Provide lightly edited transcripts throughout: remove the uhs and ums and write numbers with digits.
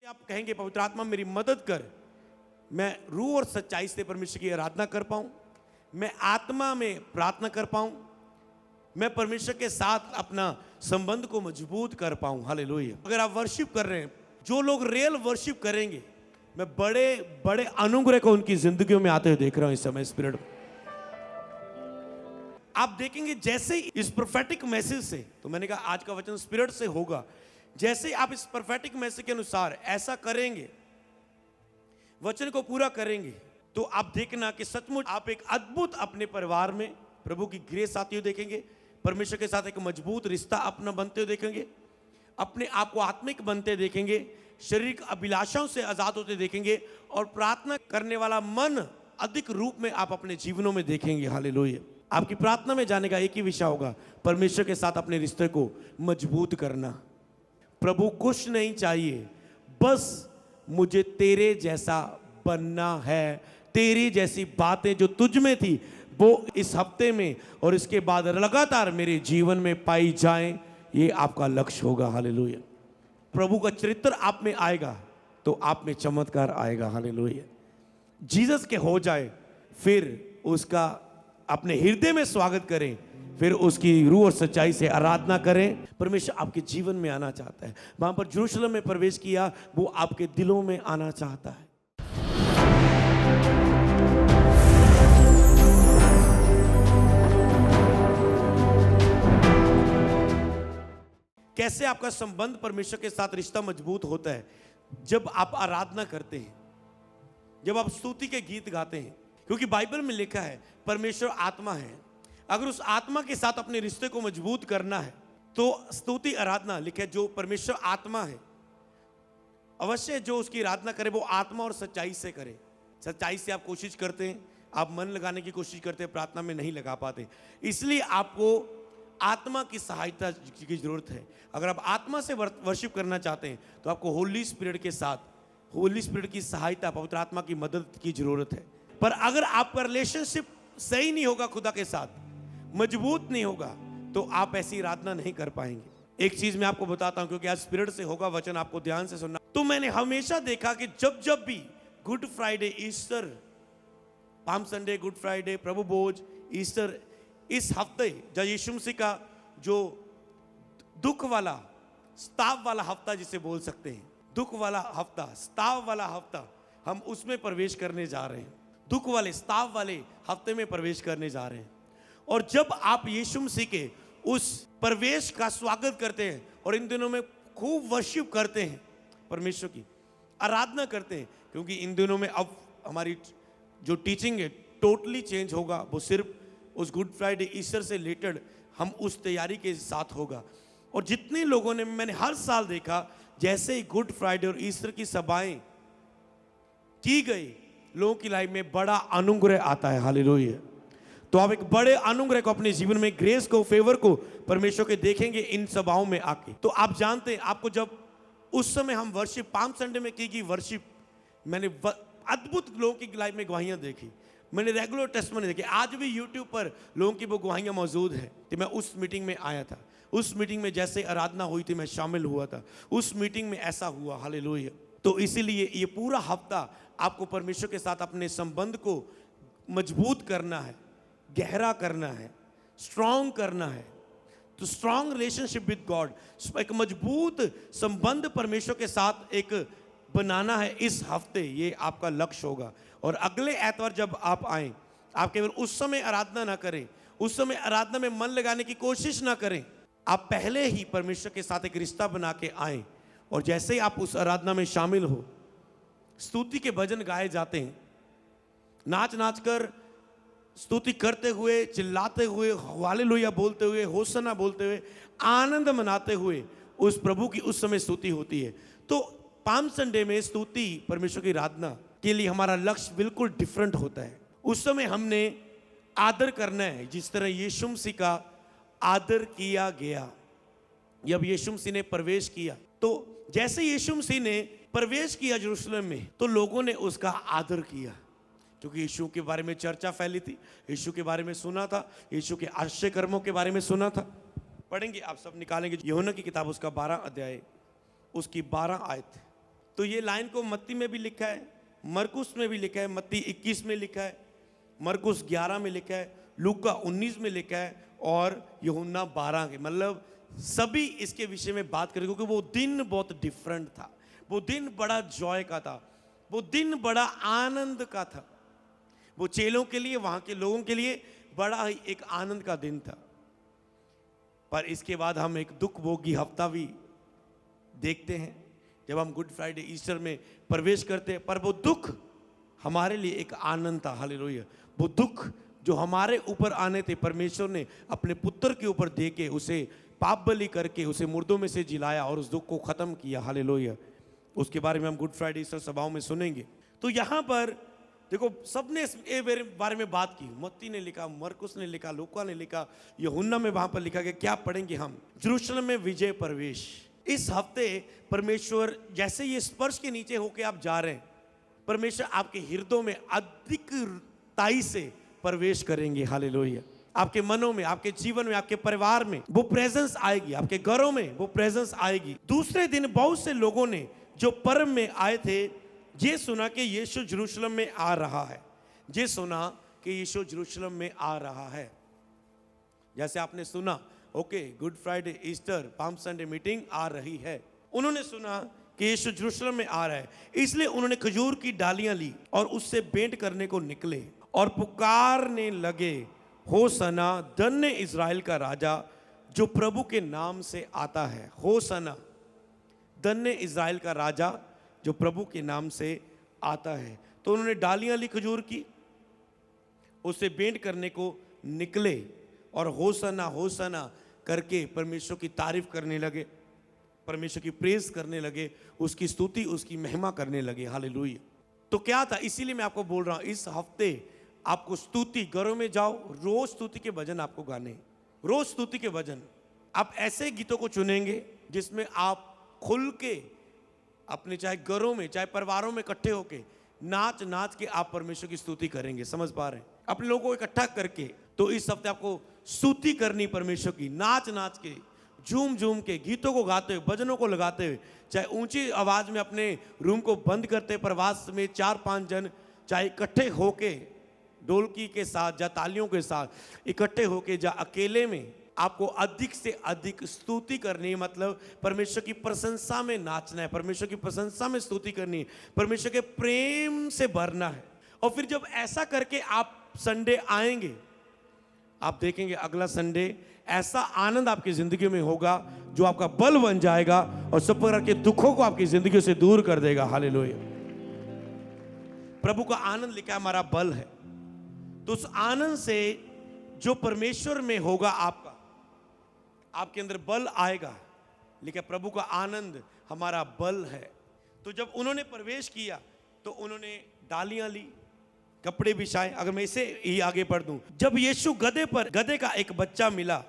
आप कहेंगे पवित्र आत्मा मेरी मदद कर, मैं रूह और सच्चाई से परमेश्वर की आराधना कर पाऊं, मैं आत्मा में प्रार्थना कर पाऊं, मैं परमेश्वर के साथ अपना संबंध को मजबूत कर पाऊं। हालेलुया। अगर आप वर्शिप कर रहे हैं, जो लोग रियल वर्शिप करेंगे, मैं बड़े बड़े अनुग्रह को उनकी जिंदगियों में आते हुए देख रहा हूं इस समय स्पिरिट में। आप देखेंगे जैसे ही इस प्रोफेटिक मैसेज से, तो मैंने कहा आज का वचन स्पिरिट से होगा, जैसे ही आप इस प्रोफेटिक मैसेज के अनुसार ऐसा करेंगे, वचन को पूरा करेंगे, तो आप देखना कि सचमुच आप एक अद्भुत अपने परिवार में प्रभु की ग्रेस आती हुई देखेंगे, परमेश्वर के साथ एक मजबूत रिश्ता अपना बनते हुए देखेंगे, अपने आप को आत्मिक बनते देखेंगे, शारीरिक अभिलाषाओं से आजाद होते देखेंगे, और प्रार्थना करने वाला मन अधिक रूप में आप अपने जीवनों में देखेंगे। हालेलुया। आपकी प्रार्थना में जाने का एक ही विषय होगा, परमेश्वर के साथ अपने रिश्ते को मजबूत करना। प्रभु कुछ नहीं चाहिए, बस मुझे तेरे जैसा बनना है, तेरी जैसी बातें जो तुझ में थी वो इस हफ्ते में और इसके बाद लगातार मेरे जीवन में पाई जाएं, ये आपका लक्ष्य होगा। हालेलुया। प्रभु का चरित्र आप में आएगा तो आप में चमत्कार आएगा। हालेलुया। जीसस के हो जाए, फिर उसका अपने हृदय में स्वागत करें, फिर उसकी रूह और सच्चाई से आराधना करें। परमेश्वर आपके जीवन में आना चाहता है। वहां पर यरूशलेम में प्रवेश किया, वो आपके दिलों में आना चाहता है। कैसे आपका संबंध परमेश्वर के साथ रिश्ता मजबूत होता है? जब आप आराधना करते हैं, जब आप स्तुति के गीत गाते हैं, क्योंकि बाइबल में लिखा है परमेश्वर आत्मा है। अगर उस आत्मा के साथ अपने रिश्ते को मजबूत करना है तो स्तुति आराधना लिखे, जो परमेश्वर आत्मा है, अवश्य जो उसकी आराधना करे वो आत्मा और सच्चाई से करे। सच्चाई से आप कोशिश करते हैं, आप मन लगाने की कोशिश करते हैं, प्रार्थना में नहीं लगा पाते, इसलिए आपको आत्मा की सहायता की जरूरत है। अगर आप आत्मा से वर्शिप करना चाहते हैं तो आपको होली स्पिरिट के साथ, होली स्पिरिट की सहायता, पवित्र आत्मा की मदद की जरूरत है। पर अगर आपका रिलेशनशिप सही नहीं होगा, खुदा के साथ मजबूत नहीं होगा, तो आप ऐसी आराधना नहीं कर पाएंगे। एक चीज मैं आपको बताता हूं, क्योंकि आज स्पिरिट से होगा वचन, आपको ध्यान से सुनना। तो मैंने हमेशा देखा कि जब जब भी Good Friday, Easter, Palm Sunday, Good Friday, प्रभु भोज, ईस्टर, इस हफ्ते जब यीशु मसीह का जो दुख वाला, स्ताव वाला हफ्ता जिसे बोल सकते हैं, दुख वाला हफ्ता, स्ताव वाला हफ्ता, हम उसमें प्रवेश करने जा रहे हैं। दुख वाले, स्ताव वाले हफ्ते में प्रवेश करने जा रहे हैं। और जब आप यीशु मसीह के उस प्रवेश का स्वागत करते हैं और इन दिनों में खूब वर्शिप करते हैं, परमेश्वर की आराधना करते हैं, क्योंकि इन दिनों में अब हमारी जो टीचिंग है टोटली चेंज होगा। वो सिर्फ उस गुड फ्राइडे, ईस्टर से रिलेटेड हम उस तैयारी के साथ होगा। और जितने लोगों ने, मैंने हर साल देखा, जैसे ही गुड फ्राइडे और ईस्टर की सभाएं की गई, लोगों की लाइफ में बड़ा अनुग्रह आता है। हालेलुया। तो आप एक बड़े अनुग्रह को अपने जीवन में, ग्रेस को, फेवर को परमेश्वर के देखेंगे इन सभाओं में आके। तो आप जानते हैं, आपको जब उस समय हम वर्शिप, पाम संडे में की गई वर्शिप, मैंने अद्भुत लोगों की लाइफ में गवाहियां देखी, मैंने रेगुलर टेस्टमनी देखी। आज भी यूट्यूब पर लोगों की वो गवाहियां मौजूद है। तो मैं उस मीटिंग में आया था, उस मीटिंग में जैसे आराधना हुई थी मैं शामिल हुआ था, उस मीटिंग में ऐसा हुआ। हालेलुया। तो इसीलिए ये पूरा हफ्ता आपको परमेश्वर के साथ अपने संबंध को मजबूत करना है, गहरा करना है, स्ट्रॉन्ग करना है। तो स्ट्रॉन्ग रिलेशनशिप विद गॉड, एक मजबूत संबंध परमेश्वर के साथ एक बनाना है इस हफ्ते, ये आपका लक्ष्य होगा। और अगले एतवार जब आप आए, आप केवल उस समय आराधना ना करें, उस समय आराधना में मन लगाने की कोशिश ना करें, आप पहले ही परमेश्वर के साथ एक रिश्ता बना के आए। और जैसे ही आप उस आराधना में शामिल हो, स्तुति के भजन गाए जाते हैं, नाच नाच कर स्तुति करते हुए, चिल्लाते हुए, हालेलुया बोलते हुए, होसना बोलते हुए, आनंद मनाते हुए उस प्रभु की उस समय स्तुति होती है। तो पाम संडे में स्तुति, परमेश्वर की आराधना के लिए हमारा लक्ष्य बिल्कुल डिफरेंट होता है। उस समय हमने आदर करना है, जिस तरह यीशु मसीह का आदर किया गया। जब यीशु मसीह ने प्रवेश किया, तो जैसे यीशु मसीह ने प्रवेश किया यरूशलेम में, तो लोगों ने उसका आदर किया, क्योंकि यीशु के बारे में चर्चा फैली थी, यीशु के बारे में सुना था, यीशु के आश्चर्य कर्मों के बारे में सुना था। पढ़ेंगे, आप सब निकालेंगे यूहन्ना की किताब, उसका 12 अध्याय, उसकी 12 आयत। तो ये लाइन को मत्ती में भी लिखा है, मरकुस में भी लिखा है, मत्ती 21 में लिखा है, मरकुस 11 में लिखा है, लूका 19 में लिखा है और यूहन्ना 12 के, मतलब सभी इसके विषय में बात करें, क्योंकि वो दिन बहुत डिफरेंट था, वो दिन बड़ा जॉय का था, वो दिन बड़ा आनंद का था, वो चेलों के लिए, वहां के लोगों के लिए बड़ा ही एक आनंद का दिन था। पर इसके बाद हम एक दुख भोगी हफ्ता भी देखते हैं जब हम गुड फ्राइडे ईस्टर में प्रवेश करते हैं, पर वो दुख हमारे लिए एक आनंद था। हालेलुया। वो दुख जो हमारे ऊपर आने थे, परमेश्वर ने अपने पुत्र के ऊपर दे के उसे पाप बलि करके उसे मुर्दों में से जिलाया और उस दुख को खत्म किया। हालेलुया। उसके बारे में हम गुड फ्राइडे ईस्टर सभाओं में सुनेंगे। तो यहाँ पर देखो, सबने इस बारे में बात की, मत्ती ने लिखा, मरकुस ने लिखा, लूका ने लिखा, यूहन्ना में वहां पर लिखा गया। क्या पढ़ेंगे हम? यरूशलेम में विजय प्रवेश। इस हफ्ते परमेश्वर जैसे ये स्पर्श के नीचे होके आप जा रहे हैं, परमेश्वर आपके हृदयों में अधिकताई से प्रवेश करेंगे। हालेलुया। आपके मनों में, आपके जीवन में, आपके परिवार में वो प्रेजेंस आएगी, आपके घरों में वो प्रेजेंस आएगी। दूसरे दिन बहुत से लोगों ने जो पर्व में आए थे, ये सुना कि यीशु यरूशलेम में आ रहा है, ये सुना कि यीशु यरूशलेम में आ रहा है। जैसे आपने सुना, okay, Good Friday, Easter, Palm Sunday meeting आ रही है, उन्होंने सुना कि यीशु यरूशलेम में आ रहा है, इसलिए उन्होंने खजूर की डालियां ली और उससे भेंट करने को निकले और पुकारने लगे, होसना, धन्य इज़राइल का राजा जो प्रभु के नाम से आता है। होसना, धन्य इज़राइल का राजा जो प्रभु के नाम से आता है। तो उन्होंने डालियां ली खजूर की, उससे भेंट करने को निकले और होसना होसना करके परमेश्वर की तारीफ करने लगे, परमेश्वर की प्रेज करने लगे, उसकी स्तुति, उसकी महिमा करने लगे। हालेलुया। तो क्या था? इसीलिए मैं आपको बोल रहा हूं, इस हफ्ते आपको स्तुति, घरों में जाओ, रोज स्तुति के भजन आपको गाने, रोज स्तुति के भजन। आप ऐसे गीतों को चुनेंगे जिसमें आप खुल के अपने, चाहे घरों में चाहे परिवारों में इकट्ठे होके नाच नाच के आप परमेश्वर की स्तुति करेंगे। समझ पा रहे हैं? अपने लोगों को इकट्ठा करके। तो इस हफ्ते आपको स्तुति करनी परमेश्वर की, नाच नाच के, झूम झूम के, गीतों को गाते हुए, भजनों को लगाते हुए, चाहे ऊंची आवाज में अपने रूम को बंद करते, प्रवास में 4-5 जन चाहे इकट्ठे होके ढोलकी के साथ या तालियों के साथ इकट्ठे होके, या अकेले में आपको अधिक से अधिक स्तुति करनी है। मतलब परमेश्वर की प्रशंसा में नाचना है, परमेश्वर की प्रशंसा में स्तुति करनी है, परमेश्वर के प्रेम से भरना है। और फिर जब ऐसा करके आप संडे आएंगे, आप देखेंगे अगला संडे ऐसा आनंद आपकी जिंदगी में होगा जो आपका बल बन जाएगा और सब प्रकार के दुखों को आपकी जिंदगी से दूर कर देगा। हालेलुया। प्रभु का आनंद लिखा है हमारा बल है। तो उस आनंद से जो परमेश्वर में होगा, आपके अंदर बल आएगा। लेकिन प्रभु का आनंद हमारा बल है। तो जब उन्होंने प्रवेश किया तो उन्होंने डालियां ली, कपड़े बिछाए। अगर मैं इसे ही आगे पढ़ दूं, जब यीशु गधे का एक बच्चा मिला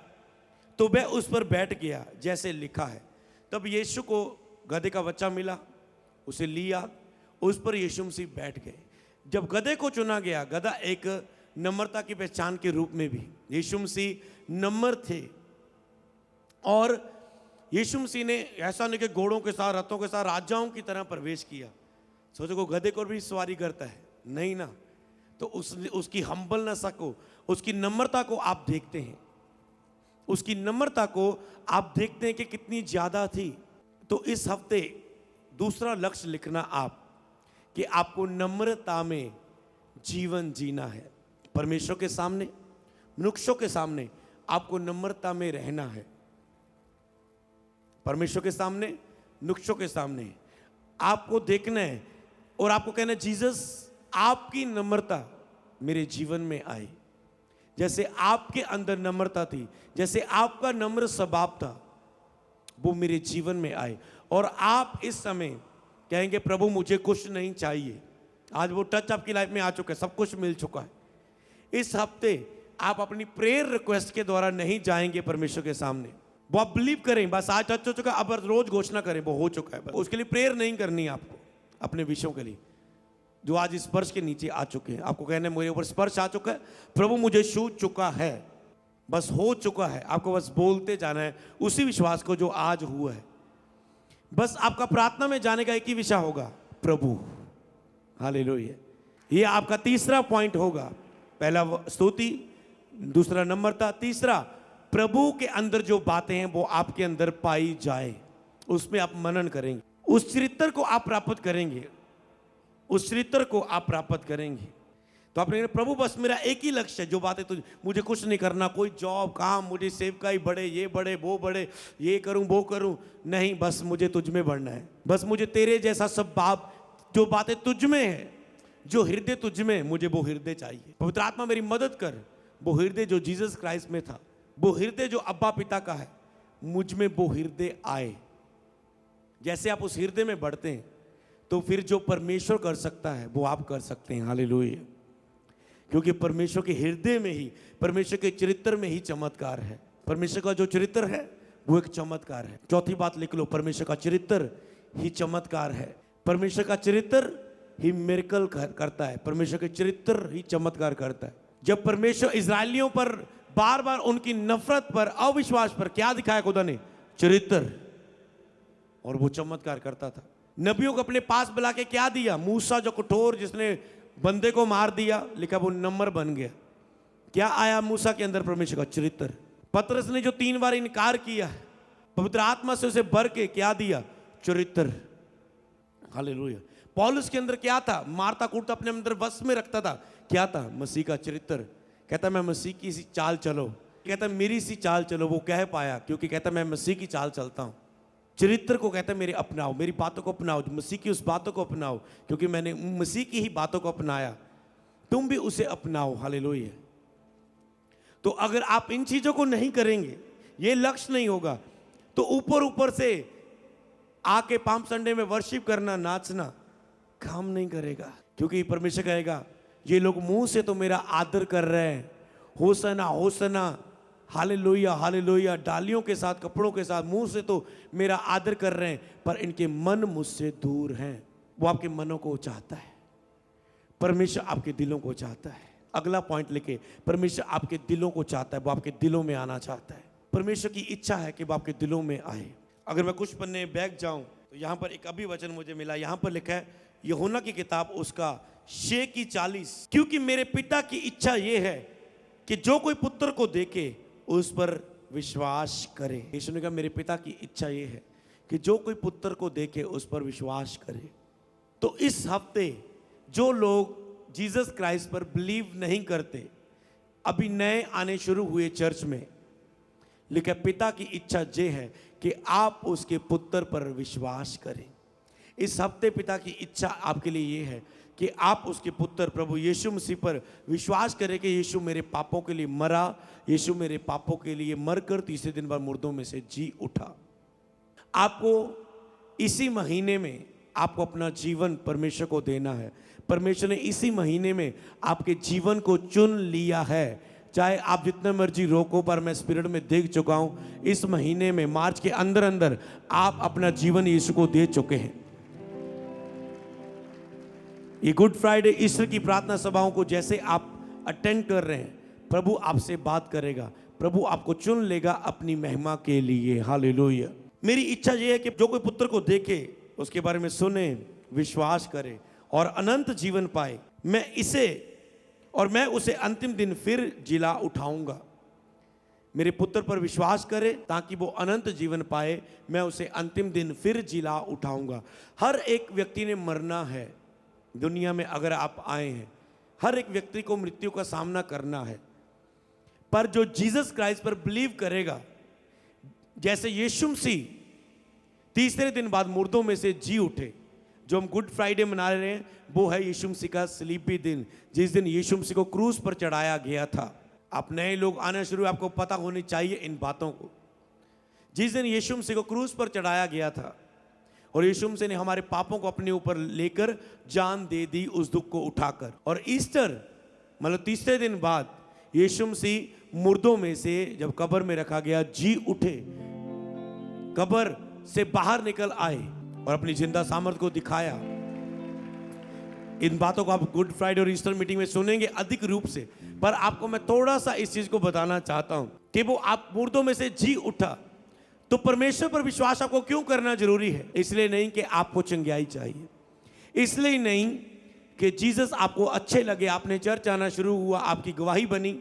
तो वह उस पर बैठ गया जैसे लिखा है। तब यीशु को गधे का बच्चा मिला, उसे लिया, उस पर यीशु मसीह बैठ गए। जब गधे को चुना गया, गधा एक नम्रता की पहचान के रूप में भी, यीशु मसीह नम्र थे। और यीशु मसीह ने ऐसा नहीं कि घोड़ों के साथ, रथों के साथ, राजाओं की तरह प्रवेश किया। सोचो को गधे को भी सवारी करता है? नहीं ना। तो उसकी हम्बलनेस को, उसकी नम्रता को आप देखते हैं, उसकी नम्रता को आप देखते हैं कि कितनी ज्यादा थी। तो इस हफ्ते दूसरा लक्ष्य लिखना आप, कि आपको नम्रता में जीवन जीना है। परमेश्वर के सामने, मनुष्यों के सामने आपको नम्रता में रहना है। परमेश्वर के सामने, मनुष्यों के सामने आपको देखना है और आपको कहना है, जीसस आपकी नम्रता मेरे जीवन में आई। जैसे आपके अंदर नम्रता थी, जैसे आपका नम्र स्वभाव था, वो मेरे जीवन में आए। और आप इस समय कहेंगे, प्रभु मुझे कुछ नहीं चाहिए। आज वो टच आपकी लाइफ में आ चुका है, सब कुछ मिल चुका है। इस हफ्ते आप अपनी प्रेयर रिक्वेस्ट के द्वारा नहीं जाएंगे परमेश्वर के सामने। वो आप बिलीव करें, बस आज टच हो चुका, अब रोज घोषणा करें वो हो चुका है। उसके लिए प्रेयर नहीं करनी है आपको, अपने विषयों के लिए जो आज स्पर्श के नीचे आ चुके हैं। आपको कहना है, मेरे ऊपर स्पर्श आ चुका है, प्रभु मुझे छू चुका है, बस हो चुका है। आपको बस बोलते जाना है उसी विश्वास को जो आज हुआ है। बस आपका प्रार्थना में जाने का एक ही विषय होगा, प्रभु। हालेलुया। ये आपका तीसरा पॉइंट होगा। पहला स्तुति, दूसरा नम्रता, तीसरा प्रभु के अंदर जो बातें हैं वो आपके अंदर पाई जाए, उसमें आप मनन करेंगे, उस चरित्र को आप प्राप्त करेंगे, उस चरित्र को आप प्राप्त करेंगे। तो आपने कहा प्रभु बस मेरा एक ही लक्ष्य है, जो बातें तुझे, मुझे कुछ नहीं करना, कोई जॉब काम, मुझे सेवकाई बढ़े, ये बढ़े वो बढ़े, ये करूं वो करूं, नहीं, बस मुझे तुझ में बढ़ना है। बस मुझे तेरे जैसा सब बाप, जो बातें तुझ में है, जो हृदय तुझ में, मुझे वो हृदय चाहिए। पवित्र आत्मा मेरी मदद कर, वो हृदय जो जीसस क्राइस्ट में था, वो हृदय जो अब्बा पिता का है, मुझ में वो हृदय आए। जैसे आप उस हृदय में बढ़ते हैं तो फिर जो परमेश्वर कर सकता है वो आप कर सकते हैं। हालेलुया। क्योंकि परमेश्वर के हृदय में ही, परमेश्वर के चरित्र में ही चमत्कार है। परमेश्वर का जो चरित्र है वो एक चमत्कार है। चौथी बात लिख लो, परमेश्वर का चरित्र ही चमत्कार है। परमेश्वर का चरित्र ही मिरेकल करता है, परमेश्वर के चरित्र ही चमत्कार करता है। जब परमेश्वर इजरायलियों पर बार बार उनकी नफरत पर, अविश्वास पर क्या दिखाया खुदा ने? चरित्र, और वो चमत्कार करता था। नबियों को अपने पास बुला के क्या दिया? मूसा जो कठोर, जिसने बंदे को मार दिया, लिखा वो नंबर बन गया। क्या आया मूसा के अंदर? परमेश्वर का चरित्र। पतरस ने जो 3 बार इनकार किया, पवित्र आत्मा से उसे भर के क्या दिया? चरित्र। हालेलुया। पौलुस के अंदर क्या था? मारता कूटता अपने अंदर वश में रखता था, क्या था? मसीह का चरित्र। कहता मैं मसीह की सी चाल चलो, कहता मेरी सी चाल चलो। वो कह पाया क्योंकि कहता मैं मसीह की चाल चलता हूं। चरित्र को कहता है मेरे अपनाओ, मेरी बातों को अपनाओ, मसीह की उस बातों को अपनाओ, क्योंकि मैंने मसीह की ही बातों को अपनाया, तुम भी उसे अपनाओ। हालेलुया। तो अगर आप इन चीजों को नहीं करेंगे, ये लक्ष्य नहीं होगा, तो ऊपर ऊपर से आके पाम संडे में वर्शिप करना, नाचना काम नहीं करेगा। क्योंकि परमेश्वर कहेगा ये लोग मुंह से तो मेरा आदर कर रहे हैं, होसना होसना, हालेलुया हालेलुया, डालियों के साथ, कपड़ों के साथ, मुंह से तो मेरा आदर कर रहे हैं, पर इनके मन मुझसे दूर हैं। वो आपके मनों को चाहता है, परमेश्वर आपके दिलों को चाहता है। अगला पॉइंट लिखे, परमेश्वर आपके दिलों को चाहता है, वो आपके दिलों में आना चाहता है। परमेश्वर की इच्छा है कि वो आपके दिलों में आए। अगर मैं कुछ पन्ने बैक जाऊं तो यहां पर एक अभी वचन मुझे मिला, यहां पर लिखा है यूहन्ना की किताब उसका 6:40, क्योंकि मेरे पिता की इच्छा यह है कि जो कोई पुत्र को देखे उस पर विश्वास करे। यीशु ने कहा मेरे पिता की इच्छा यह है कि जो कोई पुत्र को देखे उस पर विश्वास करे। तो इस हफ्ते जो लोग जीसस क्राइस्ट पर बिलीव नहीं करते, अभी नए आने शुरू हुए चर्च में, लिखा पिता की इच्छा ये है कि आप उसके पुत्र पर विश्वास करें। इस हफ्ते पिता की इच्छा आपके लिए ये है कि आप उसके पुत्र प्रभु यीशु मसीह पर विश्वास करें कि यीशु मेरे पापों के लिए मरा, यीशु मेरे पापों के लिए मरकर तीसरे दिन बाद मुर्दों में से जी उठा। आपको इसी महीने में आपको अपना जीवन परमेश्वर को देना है। परमेश्वर ने इसी महीने में आपके जीवन को चुन लिया है। चाहे आप जितने मर्जी रोको, पर मैं स्पिरिट में देख चुका हूं, इस महीने में मार्च के अंदर अंदर आप अपना जीवन यीशु को दे चुके हैं। ये गुड फ्राइडे, ईस्टर की प्रार्थना सभाओं को जैसे आप अटेंड कर रहे हैं, प्रभु आपसे बात करेगा, प्रभु आपको चुन लेगा अपनी महिमा के लिए। हालेलुया। मेरी इच्छा ये है कि जो कोई पुत्र को देखे, उसके बारे में सुने, विश्वास करे और अनंत जीवन पाए। मैं उसे अंतिम दिन फिर जिला उठाऊंगा। मेरे पुत्र पर विश्वास करे ताकि वो अनंत जीवन पाए, मैं उसे अंतिम दिन फिर जिला उठाऊंगा। हर एक व्यक्ति ने मरना है दुनिया में। अगर आप आए हैं, हर एक व्यक्ति को मृत्यु का सामना करना है, पर जो जीसस क्राइस्ट पर बिलीव करेगा, जैसे यीशु मसीह तीसरे दिन बाद मुर्दों में से जी उठे, जो हम गुड फ्राइडे मना रहे हैं, वो है यीशु मसीह का स्लीपी दिन, जिस दिन यीशु मसीह को क्रूस पर चढ़ाया गया था। आप नए लोग आना शुरू, आपको पता होनी चाहिए इन बातों को। जिस दिन यीशु मसीह को क्रूस पर चढ़ाया गया था और यीशु मसीह ने हमारे पापों को अपने ऊपर लेकर जान दे दी उस दुख को उठाकर, और ईस्टर मतलब तीसरे दिन बाद यीशु मसीह मुर्दों में से जब कब्र में रखा गया, जी उठे, कब्र से बाहर निकल आए और अपनी जिंदा सामर्थ को दिखाया। इन बातों को आप गुड फ्राइडे और ईस्टर मीटिंग में सुनेंगे अधिक रूप से, पर आपको मैं थोड़ा सा इस चीज को बताना चाहता हूं कि वो आप मुर्दों में से जी उठा तो परमेश्वर पर विश्वास आपको क्यों करना जरूरी है? इसलिए नहीं कि आपको चंगाई चाहिए, इसलिए नहीं कि जीसस आपको अच्छे लगे, आपने चर्च आना शुरू हुआ, आपकी गवाही बनी,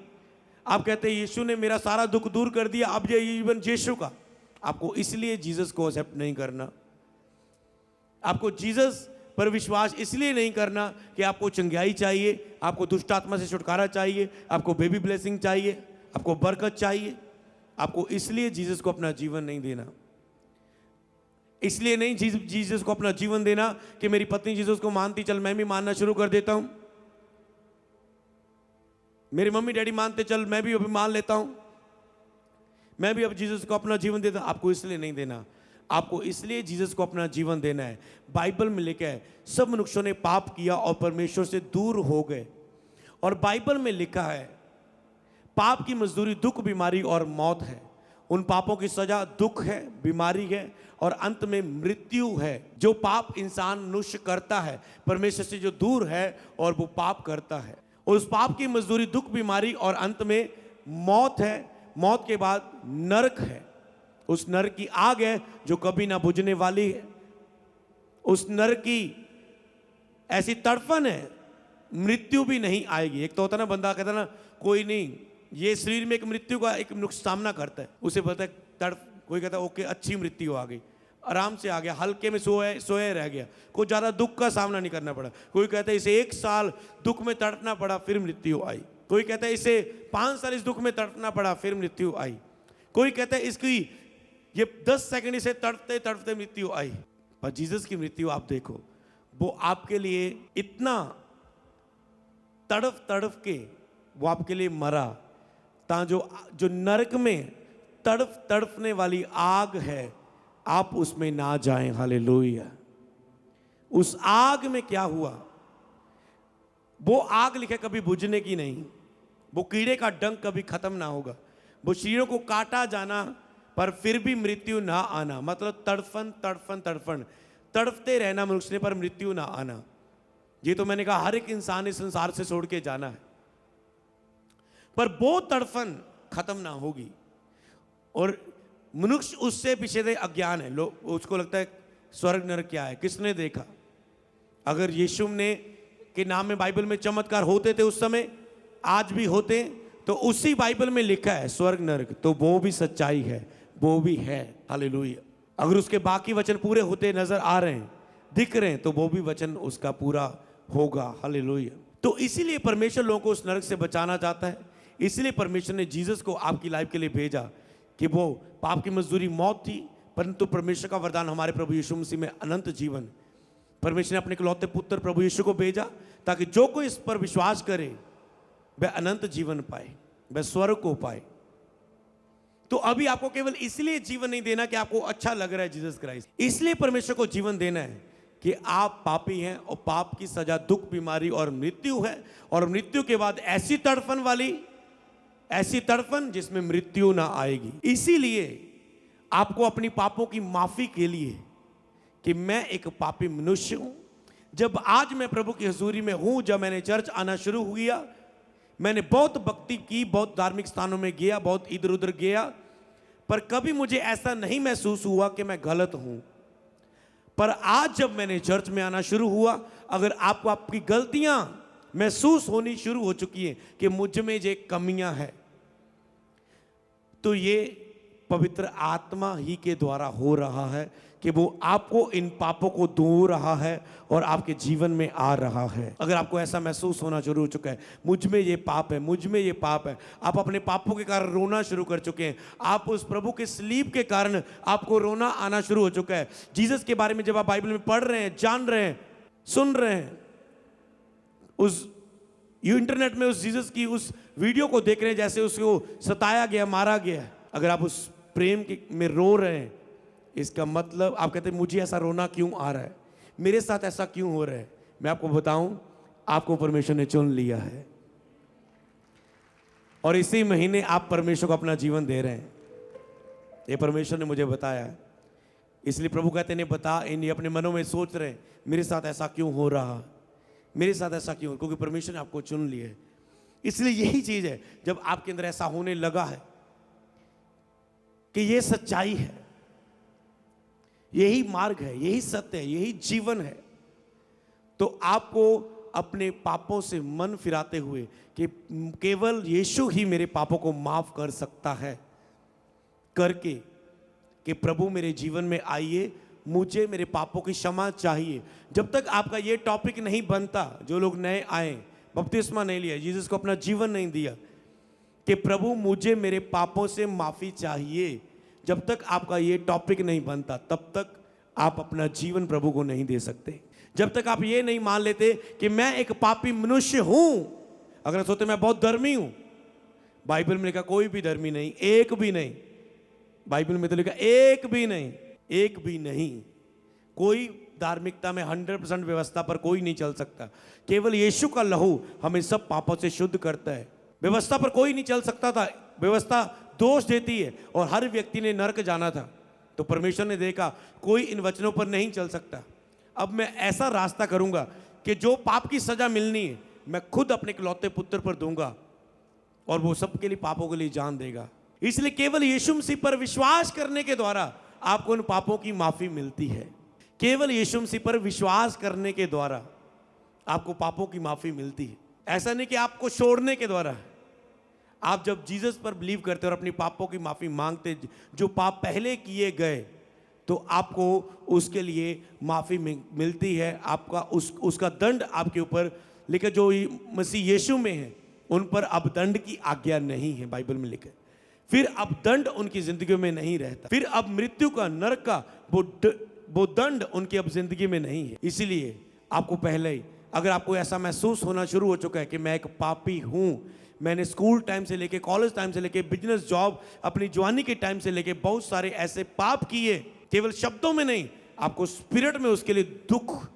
आप कहते हैं यीशु ने मेरा सारा दुख दूर कर दिया, अब ये जीवन यीशु का। आपको इसलिए जीसस को एक्सेप्ट नहीं करना, आपको जीसस पर विश्वास इसलिए नहीं करना कि आपको चंगाई चाहिए, आपको दुष्ट आत्मा से छुटकारा चाहिए, आपको बेबी ब्लेसिंग चाहिए, आपको बरकत चाहिए। आपको इसलिए जीसस को अपना जीवन नहीं देना, इसलिए नहीं जीसस को अपना जीवन देना कि मेरी पत्नी जीसस को मानती, चल मैं भी मानना शुरू कर देता हूं, मेरी मम्मी डैडी मानते, चल मैं भी अभी मान लेता हूं, मैं भी अब जीसस को अपना जीवन देता। आपको इसलिए नहीं देना, आपको इसलिए जीसस को अपना जीवन देना है। बाइबल में लिखा है सब मनुष्यों ने पाप किया और परमेश्वर से दूर हो गए, और बाइबल में लिखा है पाप की मजदूरी दुख, बीमारी और मौत है। उन पापों की सजा दुख है, बीमारी है और अंत में मृत्यु है। जो पाप इंसान मनुष्य करता है परमेश्वर से जो दूर है और वो पाप करता है, उस पाप की मजदूरी दुख, बीमारी और अंत में मौत है। मौत के बाद नरक है, उस नरक की आग है जो कभी ना बुझने वाली है। उस नरक की ऐसी तड़फन है, मृत्यु भी नहीं आएगी। एक तो होता ना, बंदा कहता ना कोई नहीं, ये शरीर में एक मृत्यु का एक सामना करता है, उसे पता है तड़फ, कोई कहता है ओके अच्छी मृत्यु आ गई, आराम से आ गया, हल्के में सोए रह गया, कोई ज़्यादा दुख का सामना नहीं करना पड़ा। कोई कहता है इसे 1 साल दुख में तड़पना पड़ा फिर मृत्यु आई, कोई कहता है इसे 5 साल इस दुख में तड़पना पड़ा फिर मृत्यु आई, कोई कहता है इसकी ये 10 सेकंड इसे तड़पते तड़पते मृत्यु आई। पर जीसस की मृत्यु आप देखो, वो आपके लिए इतना तड़प तड़प के वो आपके लिए मरा, ता जो नरक में तड़प तड़पने वाली आग है आप उसमें ना जाएं। हालेलुया। उस आग में क्या हुआ, वो आग लिखे कभी बुझने की नहीं, वो कीड़े का डंक कभी खत्म ना होगा, वो शरीरों को काटा जाना पर फिर भी मृत्यु ना आना, मतलब तड़फन तड़फन तड़फन तड़पते रहना मनुष्य ने पर मृत्यु ना आना। ये तो मैंने कहा हर एक इंसान इस संसार से छोड़ के जाना है, पर वो तड़फन खत्म ना होगी। और मनुष्य उससे पीछे से अज्ञान है, लोग उसको लगता है स्वर्ग नरक क्या है, किसने देखा। अगर यीशु ने के नाम में बाइबल में चमत्कार होते थे उस समय, आज भी होते, तो उसी बाइबल में लिखा है स्वर्ग नरक, तो वो भी सच्चाई है, वो भी है। हालेलुया। अगर उसके बाकी वचन पूरे होते नजर आ रहे हैं, दिख रहे हैं, तो वो भी वचन उसका पूरा होगा। हालेलुया। तो इसीलिए परमेश्वर लोगों को उस नरक से बचाना चाहता है, इसलिए परमेश्वर ने जीसस को आपकी लाइफ के लिए भेजा कि वो पाप की मजदूरी मौत थी, परंतु परमेश्वर का वरदान हमारे प्रभु यीशु मसीह में अनंत जीवन। परमेश्वर ने अपने इकलौते पुत्र प्रभु यीशु को भेजा ताकि जो कोई इस पर विश्वास करे वह अनंत जीवन पाए, वह स्वर्ग को पाए। तो अभी आपको केवल इसलिए जीवन नहीं देना कि आपको अच्छा लग रहा है जीसस क्राइस्ट, इसलिए परमेश्वर को जीवन देना है कि आप पापी हैं और पाप की सजा दुख, बीमारी और मृत्यु है, और मृत्यु के बाद ऐसी तड़फन वाली, ऐसी तड़फन जिसमें मृत्यु ना आएगी। इसीलिए आपको अपनी पापों की माफी के लिए कि मैं एक पापी मनुष्य हूं, जब आज मैं प्रभु की हजूरी में हूं, जब मैंने चर्च आना शुरू किया, मैंने बहुत भक्ति की, बहुत धार्मिक स्थानों में गया, बहुत इधर उधर गया, पर कभी मुझे ऐसा नहीं महसूस हुआ कि मैं गलत हूं। पर आज जब मैंने चर्च में आना शुरू हुआ, अगर आपको आपकी गलतियां महसूस होनी शुरू हो चुकी हैं कि मुझ में ये कमियां हैं, तो ये पवित्र आत्मा ही के द्वारा हो रहा है कि वो आपको इन पापों को धो रहा है और आपके जीवन में आ रहा है। अगर आपको ऐसा महसूस होना शुरू हो चुका है मुझ में ये पाप है, मुझ में ये पाप है, आप अपने पापों के कारण रोना शुरू कर चुके हैं, आप उस प्रभु के सलीब के कारण आपको रोना आना शुरू हो चुका है। जीसस के बारे में जब आप बाइबल में पढ़ रहे हैं, जान रहे हैं, सुन रहे हैं, उस इंटरनेट में उस जीसस की उस वीडियो को देख रहे हैं जैसे उसको सताया गया, मारा गया, अगर आप उस प्रेम में रो रहे हैं, इसका मतलब आप कहते हैं मुझे ऐसा रोना क्यों आ रहा है, मेरे साथ ऐसा क्यों हो रहा है। मैं आपको बताऊं, आपको परमेश्वर ने चुन लिया है और इसी महीने आप परमेश्वर को अपना जीवन दे रहे हैं। ये परमेश्वर ने मुझे बताया, इसलिए प्रभु कहते हैं बता, इन अपने मनों में सोच रहे हैं मेरे साथ ऐसा क्यों हो रहा, मेरे साथ ऐसा क्यों, क्योंकि परमेश्वर ने आपको चुन लिया है। इसलिए यही चीज है, जब आपके अंदर ऐसा होने लगा है कि ये सच्चाई है, यही मार्ग है, यही सत्य है, यही जीवन है। तो आपको अपने पापों से मन फिराते हुए कि केवल यीशु ही मेरे पापों को माफ कर सकता है, करके कि प्रभु मेरे जीवन में आइए, मुझे मेरे पापों की क्षमा चाहिए। जब तक आपका ये टॉपिक नहीं बनता, जो लोग नए आए, बपतिस्मा नहीं लिया, जीसस को अपना जीवन नहीं दिया, कि प्रभु मुझे मेरे पापों से माफ़ी चाहिए, जब तक आपका ये टॉपिक नहीं बनता, तब तक आप अपना जीवन प्रभु को नहीं दे सकते। जब तक आप ये नहीं मान लेते कि मैं एक पापी मनुष्य हूं। अगर सोचते मैं बहुत धर्मी हूं, बाइबल में लिखा कोई भी धर्मी नहीं, एक भी नहीं। बाइबल में तो लिखा एक भी नहीं, एक भी नहीं। कोई धार्मिकता में 100% व्यवस्था पर कोई नहीं चल सकता। केवल यीशु का लहू हमें सब पापों से शुद्ध करता है। व्यवस्था पर कोई नहीं चल सकता था, व्यवस्था दोष देती है और हर व्यक्ति ने नरक जाना था। तो परमेश्वर ने देखा कोई इन वचनों पर नहीं चल सकता, अब मैं ऐसा रास्ता करूंगा कि जो पाप की सजा मिलनी है मैं खुद अपने इकलौते पुत्र पर दूंगा और वो सबके लिए पापों के लिए जान देगा। इसलिए केवल यीशु मसीह पर विश्वास करने के द्वारा आपको उन पापों की माफी मिलती है। केवल यीशु मसीह पर विश्वास करने के द्वारा आपको पापों की माफी मिलती है। ऐसा नहीं कि आपको छोड़ने के द्वारा। आप जब जीसस पर बिलीव करते और अपनी पापों की माफी मांगते, जो पाप पहले किए गए, तो आपको उसके लिए माफी मिलती है। आपका उसका दंड आपके ऊपर, लेकिन जो मसीह यीशु में है उन पर अब दंड की आज्ञा नहीं है। बाइबल में लिखा है फिर अब दंड उनकी जिंदगी में नहीं रहता, फिर अब मृत्यु का, नरक का वो दंड उनकी अब जिंदगी में नहीं है। इसीलिए आपको पहले ही, अगर आपको ऐसा महसूस होना शुरू हो चुका है कि मैं एक पापी हूं, मैंने स्कूल टाइम से लेके, कॉलेज टाइम से लेके, बिजनेस, जॉब, अपनी जवानी के टाइम से लेके बहुत सारे ऐसे पाप किए, केवल शब्दों में नहीं, आपको स्पिरिट में उसके लिए दुख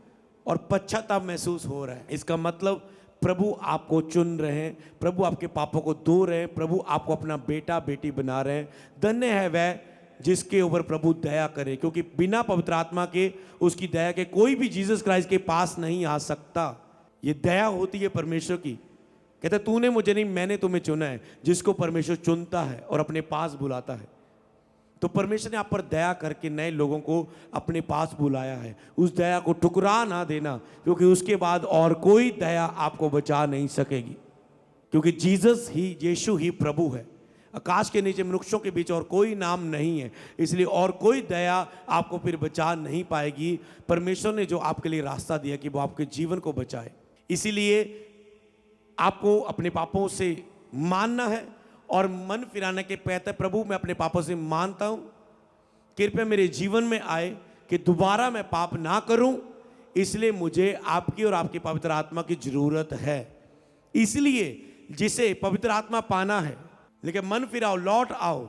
और पश्चाताप महसूस हो रहा है, इसका मतलब प्रभु आपको चुन रहे हैं, प्रभु आपके पापों को धो रहे हैं, प्रभु आपको अपना बेटा बेटी बना रहे हैं। धन्य है वह जिसके ऊपर प्रभु दया करे, क्योंकि बिना पवित्र आत्मा के, उसकी दया के कोई भी जीसस क्राइस्ट के पास नहीं आ सकता। ये दया होती है परमेश्वर की। कहते तूने मुझे नहीं, मैंने तुम्हें चुना है। जिसको परमेश्वर चुनता है और अपने पास बुलाता है, तो परमेश्वर ने आप पर दया करके नए लोगों को अपने पास बुलाया है। उस दया को ठुकरा ना देना, क्योंकि उसके बाद और कोई दया आपको बचा नहीं सकेगी, क्योंकि जीसस ही, यीशु ही प्रभु है। आकाश के नीचे मनुष्यों के बीच और कोई नाम नहीं है, इसलिए और कोई दया आपको फिर बचा नहीं पाएगी। परमेश्वर ने जो आपके लिए रास्ता दिया कि वो आपके जीवन को बचाए, इसीलिए आपको अपने पापों से मानना है और मन फिराने के कहते प्रभु मैं अपने पापों से मानता हूं, कृपया मेरे जीवन में आए कि दोबारा मैं पाप ना करूं, इसलिए मुझे आपकी और आपकी पवित्र आत्मा की जरूरत है। इसलिए जिसे पवित्र आत्मा पाना है, लेकिन मन फिराओ, लौट आओ,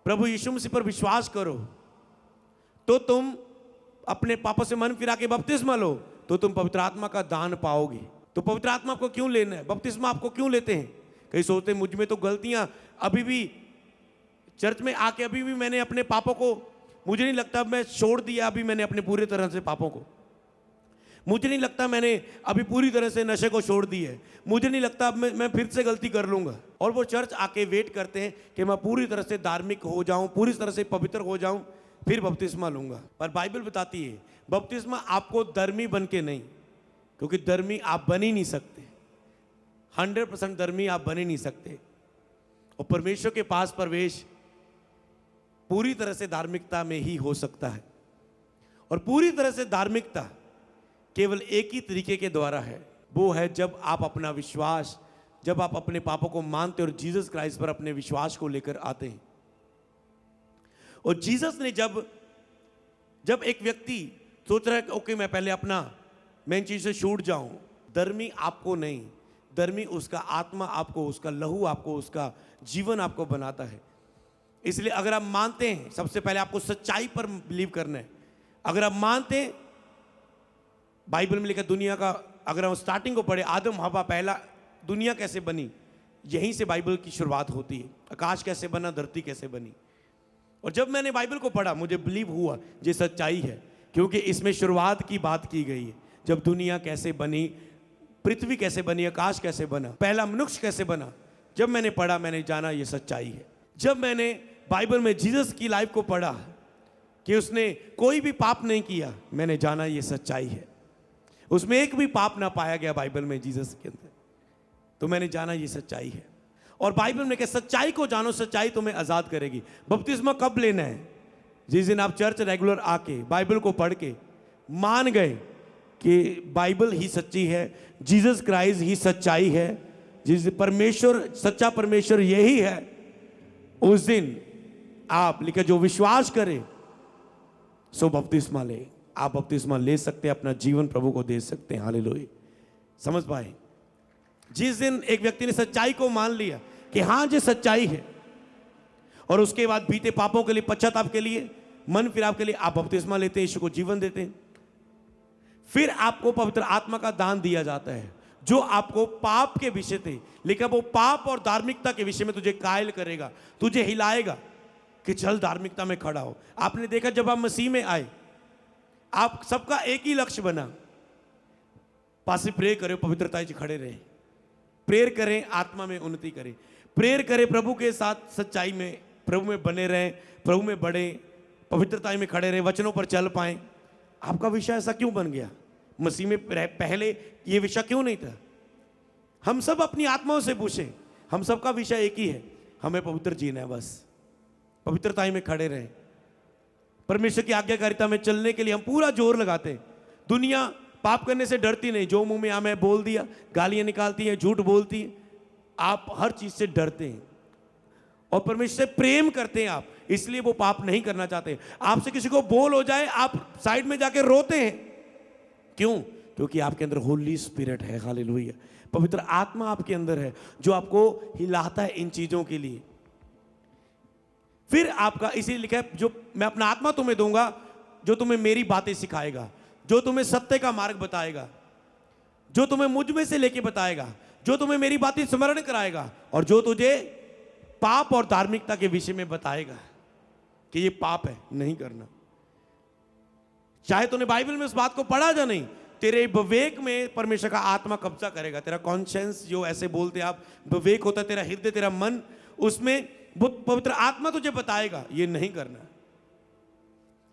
प्रभु यीशु मसीह पर विश्वास करो, तो तुम अपने पापों से मन फिरा के बपतिस्मा लो, तो तुम पवित्र आत्मा का दान पाओगे। तो पवित्र आत्मा आपको क्यों लेना है, बपतिस्मा आपको क्यों लेते हैं? कई सोचते हैं मुझ में तो गलतियां, अभी भी चर्च में आके अभी भी मैंने अपने पापों को, मुझे नहीं लगता मैं छोड़ दिया अभी मैंने अपने पूरी तरह से पापों को, मुझे नहीं लगता मैंने अभी पूरी तरह से नशे को छोड़ दिया है, मुझे नहीं लगता अब मैं फिर से गलती कर लूंगा। और वो चर्च आके वेट करते हैं कि मैं पूरी तरह से धार्मिक हो जाऊं, पूरी तरह से पवित्र हो जाऊं, फिर बपतिस्मा लूंगा। पर बाइबल बताती है बपतिस्मा आपको धर्मी बन के नहीं, क्योंकि धर्मी आप बन ही नहीं सकते, 100% धर्मी आप बन ही नहीं सकते। और परमेश्वर के पास प्रवेश पूरी तरह से धार्मिकता में ही हो सकता है, और पूरी तरह से धार्मिकता केवल एक ही तरीके के द्वारा है, वो है जब आप अपना विश्वास, जब आप अपने पापों को मानते और जीसस क्राइस्ट पर अपने विश्वास को लेकर आते हैं। और जीसस ने जब एक व्यक्ति सोच रहा है कि ओके मैं पहले अपना मैं इन चीज से छूट जाऊं, धर्मी आपको नहीं, धर्मी उसका आत्मा आपको, उसका लहू आपको, उसका जीवन आपको बनाता है। इसलिए अगर आप मानते हैं, सबसे पहले आपको सच्चाई पर बिलीव करना है। अगर आप मानते हैं, बाइबल में लिखा दुनिया का, अगर हम स्टार्टिंग को पढ़े, आदम हवा पहला दुनिया कैसे बनी, यहीं से बाइबल की शुरुआत होती है। आकाश कैसे बना, धरती कैसे बनी। और जब मैंने बाइबल को पढ़ा मुझे बिलीव हुआ ये सच्चाई है, क्योंकि इसमें शुरुआत की बात की गई है। जब दुनिया कैसे बनी, पृथ्वी कैसे बनी, आकाश कैसे बना, पहला मनुष्य कैसे बना, जब मैंने पढ़ा मैंने जाना ये सच्चाई है। जब मैंने बाइबल में जीसस की लाइफ को पढ़ा, कि उसने कोई भी पाप नहीं किया, मैंने जाना ये सच्चाई है। उसमें एक भी पाप ना पाया गया बाइबल में जीसस के अंदर, तो मैंने जाना ये सच्चाई है। और बाइबल में क्या, सच्चाई को जानो, सच्चाई तुम्हें आजाद करेगी। बपतिस्मा कब लेना है? जिस दिन आप चर्च रेगुलर आके बाइबल को पढ़ के मान गए कि बाइबल ही सच्ची है, जीसस क्राइस्ट ही सच्चाई है, जिस परमेश्वर, सच्चा परमेश्वर यही है, उस दिन आप लिखे जो विश्वास करे सो बपतिस्मा ले। आप बपतिस्मा ले सकते हैं, अपना जीवन प्रभु को दे सकते हैं। हालेलुया। समझ पाए? जिस दिन एक व्यक्ति ने सच्चाई को मान लिया कि हाँ ये सच्चाई है, और उसके बाद बीते पापों के लिए, पश्चाताप के लिए, मन फिराव के लिए आप बपतिस्मा लेते हैं, यीशु को जीवन देते हैं, फिर आपको पवित्र आत्मा का दान दिया जाता है, जो आपको पाप के विषय थे, लेकिन वो पाप और धार्मिकता के विषय में तुझे कायल करेगा, तुझे हिलाएगा कि चल धार्मिकता में खड़ा हो। आपने देखा जब आप मसीह में आए, आप सबका एक ही लक्ष्य बना, पास प्रेयर करें, पवित्रता से खड़े रहें, प्रेयर करें, आत्मा में उन्नति करें, प्रेयर करें, प्रभु के साथ सच्चाई में, प्रभु में बने रहें, प्रभु में बढ़े, पवित्रता में खड़े रहें, वचनों पर चल पाएं। आपका विषय ऐसा क्यों बन गया? मसीह में पहले ये विषय क्यों नहीं था? हम सब अपनी आत्माओं से पूछें, हम सबका विषय एक ही है, हमें पवित्र जीना है, बस पवित्रता में खड़े रहें। परमेश्वर की आज्ञाकारिता में चलने के लिए हम पूरा जोर लगाते हैं। दुनिया पाप करने से डरती नहीं, जो मुंह में आ मैं बोल दिया, गालियां निकालती है, झूठ बोलती है, आप हर चीज से डरते हैं और परमेश्वर से प्रेम करते हैं आप, इसलिए वो पाप नहीं करना चाहते। आपसे किसी को बोल हो जाए, आप साइड में जाके रोते हैं, क्यों? क्योंकि आपके अंदर होली स्पिरिट है। हालेलुया। पवित्र आत्मा आपके अंदर है जो आपको हिलाता है इन चीजों के लिए। फिर आपका, इसीलिए लिखा है, जो मैं अपना आत्मा तुम्हें दूंगा, जो तुम्हें मेरी बातें सिखाएगा, जो तुम्हें सत्य का मार्ग बताएगा, जो तुम्हें मुझ में से लेके बताएगा, जो तुम्हें मेरी बातें स्मरण कराएगा, और जो तुझे पाप और धार्मिकता के विषय में बताएगा कि ये पाप है, नहीं करना। चाहे तूने बाइबल में उस बात को पढ़ा या नहीं, तेरे विवेक में परमेश्वर का आत्मा कब्जा करेगा। तेरा कॉन्शियंस, जो ऐसे बोलते आप, विवेक होता है तेरा हृदय, तेरा मन, उसमें वो पवित्र आत्मा तुझे बताएगा ये नहीं करना,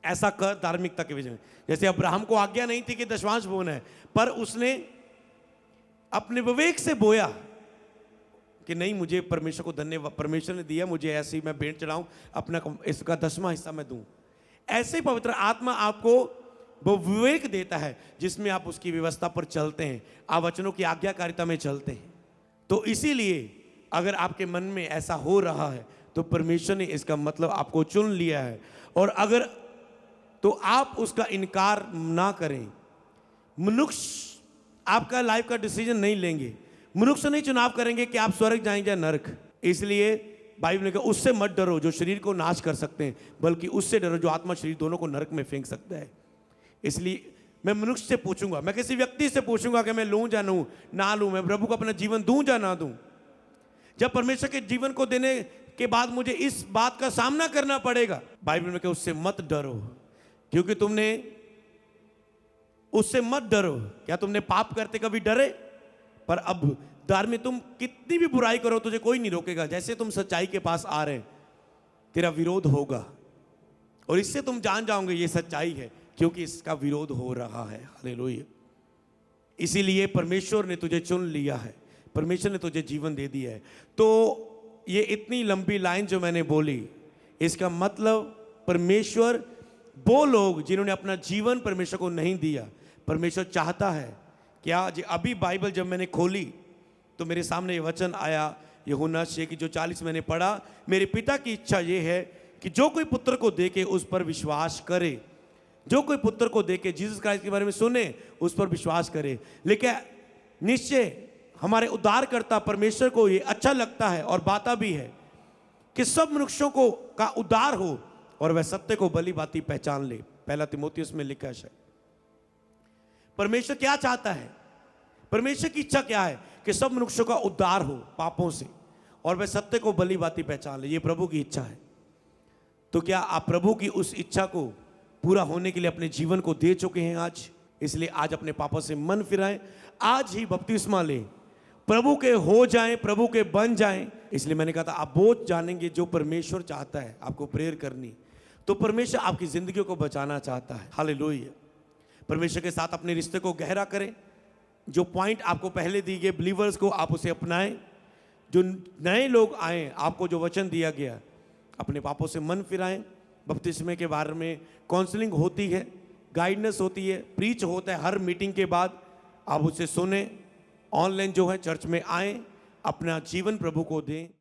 ऐसा कर धार्मिकता के विषय में। जैसे अब्राहम को आज्ञा नहीं थी कि दशमांश बोना है, पर उसने अपने विवेक से बोया कि नहीं, मुझे परमेश्वर को धन्यवाद, परमेश्वर ने दिया, मुझे ऐसे मैं भेंट चढ़ाऊं, अपना इसका 10वां हिस्सा मैं दूं। ऐसे पवित्र आत्मा आपको वो विवेक देता है जिसमें आप उसकी व्यवस्था पर चलते हैं, आप वचनों की आज्ञाकारिता में चलते हैं। तो इसीलिए अगर आपके मन में ऐसा हो रहा है तो परमेश्वर ने इसका मतलब आपको चुन लिया है, और अगर तो आप उसका इनकार ना करें। मनुष्य आपका लाइफ का डिसीजन नहीं लेंगे, मनुष्य नहीं चुनाव करेंगे कि आप स्वर्ग जाएंगे या नरक। इसलिए बाइबल ने कहा उससे मत डरो जो शरीर को नाश कर सकते हैं, बल्कि उससे डरो जो आत्मा शरीर दोनों को नरक में फेंक सकता है। इसलिए मैं मनुष्य से पूछूंगा, मैं किसी व्यक्ति से पूछूंगा कि मैं लूं या ना लूं, मैं प्रभु को अपना जीवन दूं या ना दूं। जब परमेश्वर के जीवन को देने के बाद मुझे इस बात का सामना करना पड़ेगा, बाइबल में कहा उससे मत डरो, क्योंकि तुमने उससे मत डरो। क्या तुमने पाप करते कभी डरे? पर अब धार्मिक, तुम कितनी भी बुराई करो तुझे कोई नहीं रोकेगा। जैसे तुम सच्चाई के पास आ रहे, तेरा विरोध होगा, और इससे तुम जान जाओगे ये सच्चाई है, क्योंकि इसका विरोध हो रहा है। हालेलुया। इसीलिए परमेश्वर ने तुझे चुन लिया है, परमेश्वर ने तुझे जीवन दे दिया है। तो ये इतनी लंबी लाइन जो मैंने बोली, इसका मतलब परमेश्वर, वो लोग जिन्होंने अपना जीवन परमेश्वर को नहीं दिया, परमेश्वर चाहता है क्या, अभी बाइबल जब मैंने खोली तो मेरे सामने ये वचन आया, यूहन्ना 6 की जो 40 मैंने पढ़ा, मेरे पिता की इच्छा ये है कि जो कोई पुत्र को देके उस पर विश्वास करे, जो कोई पुत्र को देके जीसस क्राइस्ट के बारे में सुने उस पर विश्वास करे। लेकिन निश्चय हमारे उद्धारकर्ता परमेश्वर को ये अच्छा लगता है और बाता भी है कि सब मनुष्यों को का उद्धार हो और वह सत्य को भली भांति पहचान ले। 1 तीमुथियुस में लिखा है। परमेश्वर क्या चाहता है? परमेश्वर की इच्छा क्या है? कि सब मनुष्यों का उद्धार हो पापों से और वह सत्य को भली भांति पहचान ले। ये प्रभु की इच्छा है। तो क्या आप प्रभु की उस इच्छा को पूरा होने के लिए अपने जीवन को दे चुके हैं आज? इसलिए आज अपने पापों से मन फिराएं, आज ही बपतिस्मा लें, प्रभु के हो जाएं, प्रभु के बन जाएं। इसलिए मैंने कहा था आप वो जानेंगे जो परमेश्वर चाहता है आपको प्रेयर करनी, तो परमेश्वर आपकी जिंदगी को बचाना चाहता है। हालेलुया। परमेश्वर के साथ अपने रिश्ते को गहरा करें। जो पॉइंट आपको पहले दी गए बिलीवर्स को आप उसे अपनाएं। जो नए लोग आए, आपको जो वचन दिया गया, अपने पापों से मन फिराएं। बपतिस्मे के बारे में काउंसलिंग होती है, गाइडेंस होती है, प्रीच होता है हर मीटिंग के बाद, आप उसे सुने। ऑनलाइन जो है चर्च में आएं, अपना जीवन प्रभु को दें।